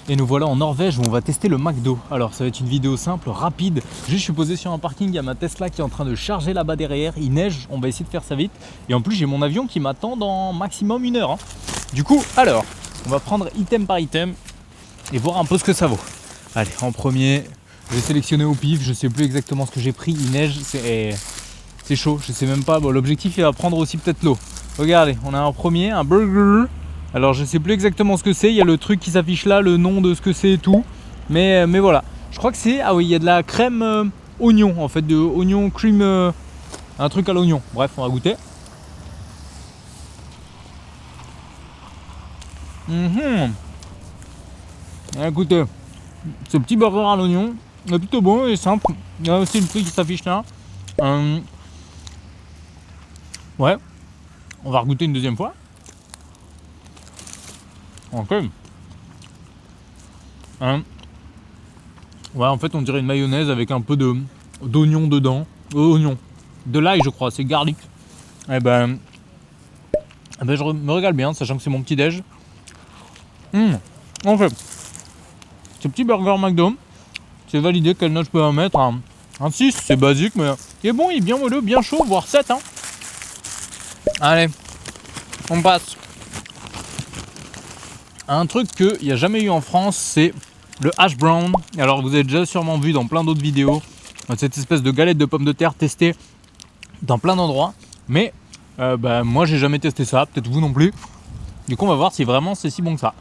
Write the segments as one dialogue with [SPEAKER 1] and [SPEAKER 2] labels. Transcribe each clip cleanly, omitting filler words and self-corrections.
[SPEAKER 1] Et nous voilà en Norvège où on va tester le McDo. Alors ça va être une vidéo simple, rapide. Juste je suis posé sur un parking, il y a ma Tesla qui est en train de charger là-bas derrière. Il neige, on va essayer de faire ça vite. Et en plus j'ai mon avion qui m'attend dans maximum 1 heure. Hein. Du coup, alors, on va prendre item par item et voir un peu ce que ça vaut. Allez, en premier, je vais sélectionner au pif. Je sais plus exactement ce que j'ai pris. Il neige, c'est chaud, je sais même pas. Bon, l'objectif il va prendre aussi peut-être l'eau. Regardez, on a un premier, un burger. Alors je sais plus exactement ce que c'est, il y a le truc qui s'affiche là, le nom de ce que c'est et tout. Mais voilà, je crois que c'est, ah oui, il y a de la crème oignon en fait, de oignon cream, un truc à l'oignon. Bref, on va goûter. Écoutez, ce petit burger à l'oignon est plutôt bon et simple. Il y a aussi le prix qui s'affiche là. Ouais, on va regoûter une deuxième fois. Ok. Ouais, en fait, on dirait une mayonnaise avec un peu d'oignon dedans. Oignon. De l'ail, je crois, c'est garlic. Eh ben je me régale bien, sachant que c'est mon petit déj. En fait, ce petit burger McDo, c'est validé. Quelle note je peux en mettre? Un 6, c'est basique, mais il est bon, il est bien moelleux, bien chaud, voire 7. Hein. Allez, on passe. Un truc qu'il n'y a jamais eu en France, c'est le hash brown. Alors vous avez déjà sûrement vu dans plein d'autres vidéos cette espèce de galette de pommes de terre testée dans plein d'endroits. Mais moi j'ai jamais testé ça, peut-être vous non plus. Du coup on va voir si vraiment c'est si bon que ça.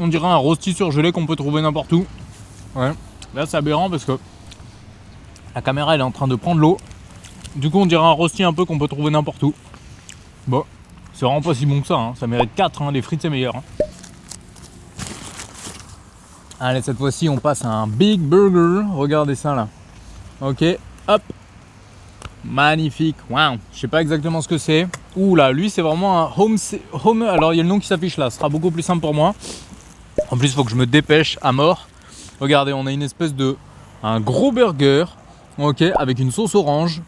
[SPEAKER 1] On dirait un rosti surgelé qu'on peut trouver n'importe où. Ouais. Là c'est aberrant parce que la caméra elle est en train de prendre l'eau. Du coup on dirait un rosti un peu qu'on peut trouver n'importe où. Bon, c'est vraiment pas si bon que ça, hein. Ça mérite 4, hein. Les frites c'est meilleur. Hein. Allez, cette fois-ci on passe à un Big Burger, regardez ça là. Ok, hop. Magnifique, wow. Je sais pas exactement ce que c'est. Ouh là, lui c'est vraiment un home. Alors il y a le nom qui s'affiche là, ce sera beaucoup plus simple pour moi. En plus il faut que je me dépêche à mort. Regardez, on a une espèce de... un gros burger, ok, avec une sauce orange.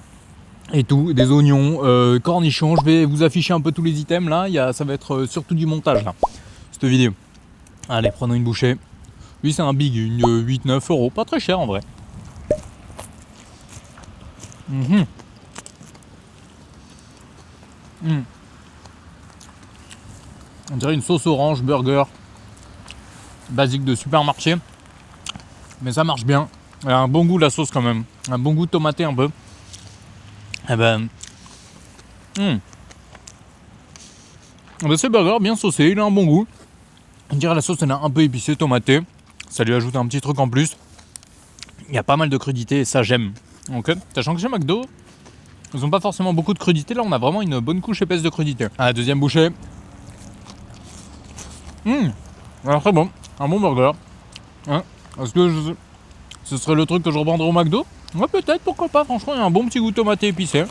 [SPEAKER 1] Et tout, des oignons, cornichons. Je vais vous afficher un peu tous les items là. Ça va être surtout du montage là, cette vidéo. Allez, prenons une bouchée. Lui c'est un big, une 8-9 euros, pas très cher en vrai. On dirait une sauce orange burger basique de supermarché. Mais ça marche bien. Elle a un bon goût la sauce quand même. Un bon goût tomaté un peu. Eh ben, ce burger bien saucé, il a un bon goût. On dirait la sauce elle est un peu épicée, tomatée. Ça lui ajoute un petit truc en plus. Il y a pas mal de crudité et ça j'aime. Ok. Sachant que chez McDo, ils n'ont pas forcément beaucoup de crudité. Là on a vraiment une bonne couche épaisse de crudité. Ah, deuxième bouchée. Alors très bon. Un bon burger. Hein. Est-ce que ce serait le truc que je reprendrais au McDo? Ouais, peut-être, pourquoi pas. Franchement, il y a un bon petit goût tomaté épicé.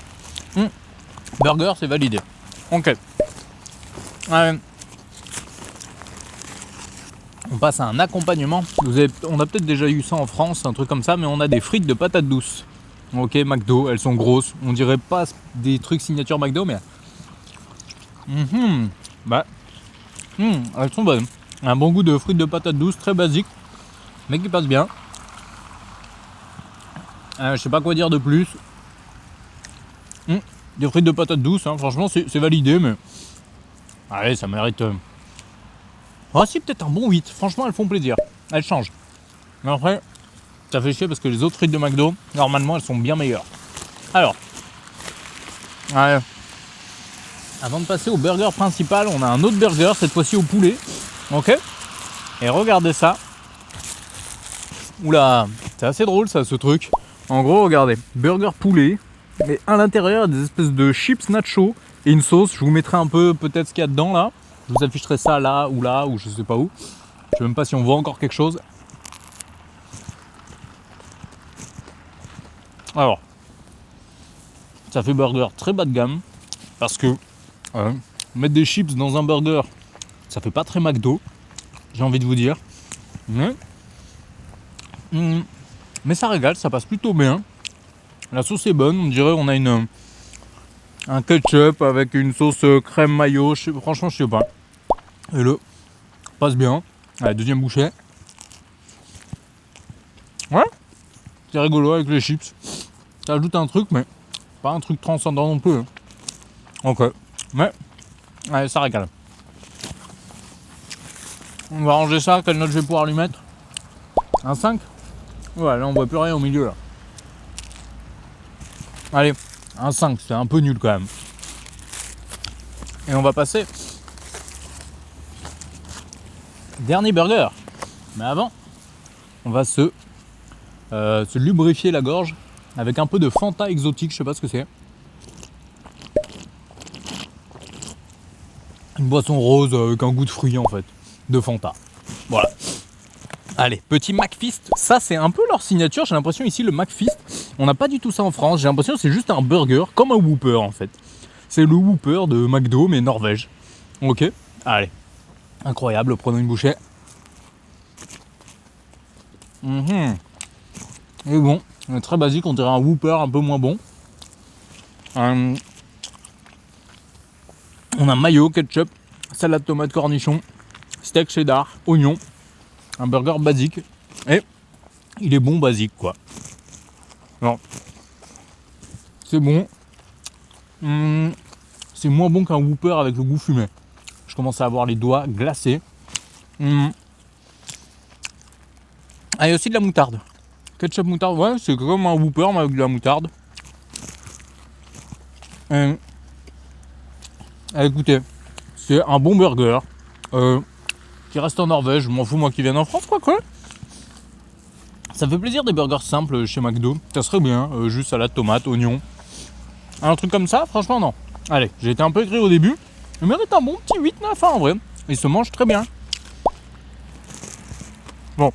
[SPEAKER 1] Burger, c'est validé. Ok. On passe à un accompagnement. On a peut-être déjà eu ça en France, un truc comme ça, mais on a des frites de patates douces. Ok, McDo, elles sont grosses. On dirait pas des trucs signature McDo, mais... elles sont bonnes. Un bon goût de frites de patates douces, très basique, mais qui passe bien. Je sais pas quoi dire de plus. Des frites de patates douces, hein. Franchement c'est validé, mais... Allez, ça mérite... Ah si, peut-être un bon 8, franchement elles font plaisir. Elles changent. Mais après, ça fait chier parce que les autres frites de McDo, normalement elles sont bien meilleures. Alors, avant de passer au burger principal, on a un autre burger, cette fois-ci au poulet. Ok. Et regardez ça. Oula, c'est assez drôle ça, ce truc. En gros, regardez, burger poulet, mais à l'intérieur, des espèces de chips nacho et une sauce. Je vous mettrai un peu peut-être ce qu'il y a dedans là. Je vous afficherai ça là, ou je sais pas où. Je sais même pas si on voit encore quelque chose. Alors, ça fait burger très bas de gamme, parce que mettre des chips dans un burger, ça fait pas très McDo, j'ai envie de vous dire. Mais ça régale, ça passe plutôt bien. La sauce est bonne, on dirait on a un ketchup avec une sauce crème mayo, franchement je sais pas. Et le passe bien. Allez, deuxième bouchée. Ouais, c'est rigolo avec les chips. Ça ajoute un truc, mais pas un truc transcendant non plus. Ok, mais allez, ça régale. On va ranger ça, quelle note je vais pouvoir lui mettre? Un 5? Ouais, là on voit plus rien au milieu là. Allez, un 5, c'est un peu nul quand même. Et on va passer. Dernier burger. Mais avant, on va se lubrifier la gorge avec un peu de Fanta exotique, je sais pas ce que c'est. Une boisson rose avec un goût de fruits en fait, de Fanta. Voilà. Allez, petit McFist, ça c'est un peu leur signature, j'ai l'impression ici le McFist, on n'a pas du tout ça en France, j'ai l'impression que c'est juste un burger, comme un Whopper en fait. C'est le Whopper de McDo mais Norvège. Ok, allez. Incroyable, prenons une bouchée. Et bon, très basique, on dirait un Whopper un peu moins bon. On a mayo, ketchup, salade tomate cornichon, steak cheddar, oignon. Un burger basique. Et il est bon basique quoi. Alors, c'est bon. C'est moins bon qu'un Whopper avec le goût fumé. Je commence à avoir les doigts glacés. Ah, il y a aussi de la moutarde. Ketchup moutarde, ouais, c'est comme un Whopper mais avec de la moutarde. Écoutez, c'est un bon burger qui reste en Norvège. Je m'en fous moi qui vienne en France quoi. Ça fait plaisir des burgers simples chez McDo. Ça serait bien, juste salade, tomate, oignon. Un truc comme ça, franchement non. Allez, j'ai été un peu écrit au début. Il mérite un bon petit 8-9 en vrai. Il se mange très bien. Bon.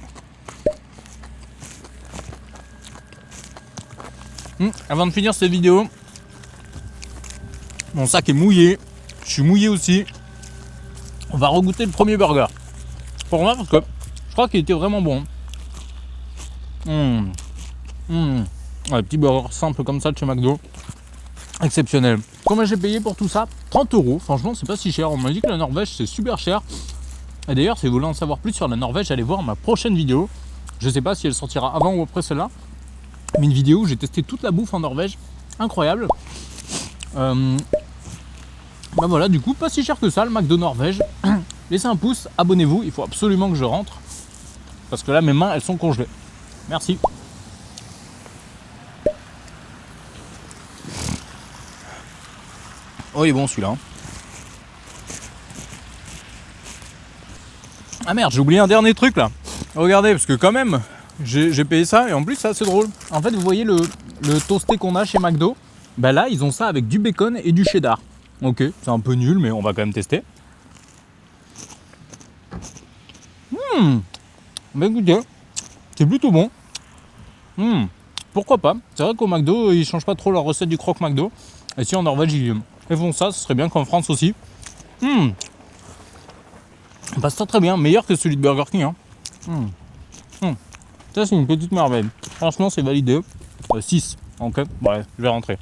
[SPEAKER 1] Avant de finir cette vidéo, mon sac est mouillé. Je suis mouillé aussi. On va regoûter le premier burger. Pour moi, parce que je crois qu'il était vraiment bon. Ouais, petit burger simple comme ça de chez McDo. Exceptionnel. Combien j'ai payé pour tout ça? 30 €. Franchement, c'est pas si cher. On m'a dit que la Norvège, c'est super cher. Et d'ailleurs, si vous voulez en savoir plus sur la Norvège, allez voir ma prochaine vidéo. Je sais pas si elle sortira avant ou après celle-là. Mais une vidéo où j'ai testé toute la bouffe en Norvège. Incroyable. Bah voilà, du coup, pas si cher que ça, le McDo Norvège. Laissez un pouce, abonnez-vous. Il faut absolument que je rentre. Parce que là, mes mains, elles sont congelées. Merci. Oh, il est bon celui-là. Ah merde, j'ai oublié un dernier truc là. Regardez, parce que quand même, j'ai payé ça et en plus, c'est assez drôle. En fait, vous voyez le toasté qu'on a chez McDo. Bah là, ils ont ça avec du bacon et du cheddar. Ok, c'est un peu nul, mais on va quand même tester. Bah écoutez, c'est plutôt bon. Pourquoi pas? C'est vrai qu'au McDo, ils changent pas trop leur recette du croque McDo. Et si en Norvège, ils font ça, ce serait bien qu'en France aussi. Bah ça très bien, meilleur que celui de Burger King. Ça c'est une petite merveille. Franchement c'est validé. 6. Ok, bref, je vais rentrer.